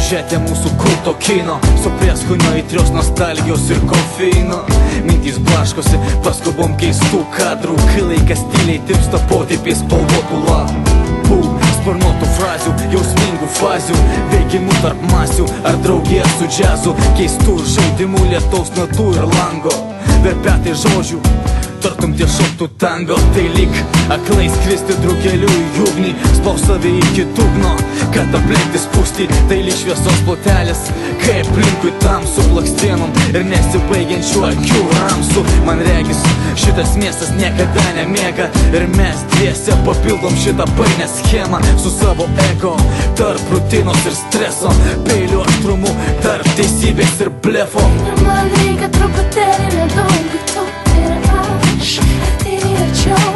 Siužetė mūsų kulto kino, su prieskonio aitrios nostalgijos ir kofeino. Mintys blaškosi, paskubom keistų kadrų, kai laikas tyliai tirpsta potėpiais spalvotų lapų. Sparnuotų frazių, jausmingų fazių, veikimų tarp masių, ar draugė su džiazu, keistų žaidimų lietaus natų ir lango. Verpetai žodžių, tartum tie šoktų tango. Tai lyg aklai skristi drugeliu į ugnį, spaus save iki dugno, kad aplenkti spūstį. Tai lyg šviesos plotelis, kai aplinkui tamsu blakstienom ir nesibaigiančių akių ramsų. Man regis, šitas miestas niekada nemiega, ir mes dviese papildom šitą painę schemą su savo ego, tarp rutinos ir streso, peilių aštrumu, tarp teisybės ir blefo. Ir man reikia truputėlį nedaug to, ir aš tai arčiau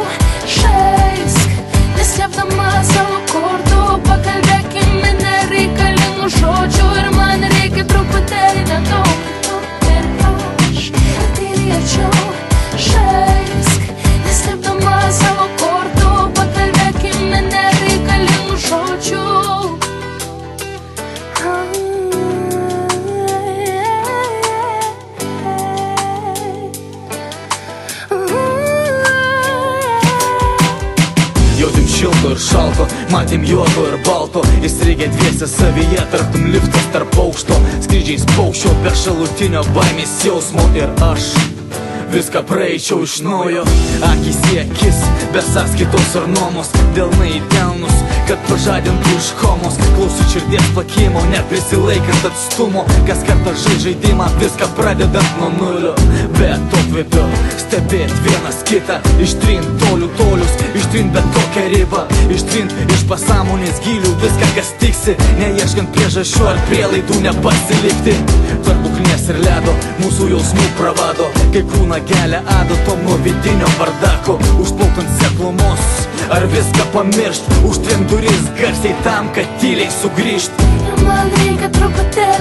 žaisk, neslėpdama savo kortų, pakalbėkime nereikalingų žodžių. Ir man reikia truputėlį nedaug to, ir aš tai arčiau žaisk, neslėpdama savo kortų, pakalbėkime nereikalingų žodžių. Jautėm šilto ir šalto, matėm juodo ir balto, įstrigę dviese savyje, tartum liftas tarp aukšto. Skrydžiais paukščio be šalutinio baimės jausmo, ir aš viską praeičiau iš naujo. Akis į akis, be sąskaitos ar nuomos, delnai į delnus, kad pažadintų iš komos. Klausyt širdies plakimo, neprisilaikant atstumo, kas kartą žaidimą, viską pradedant nuo nulio. Be atokvėpio, stebėt vienas kitą, ištrint tolius, ištrint bet kokią ribą, ištrint iš pasąmonės gilių viską, kas tiksi, neieškant priežasčių ar prielaidų nepasilikti. Tarp ugnies ir ledo mūsų jausmų pravado, kai kūną gelia adatom nuo vidinio bardako. Užplaukt ant seklumos, ar viską pamiršt, užtrenkt duris garsiai tam, kad tyliai sugrįžt. Ir man reikia truputėlį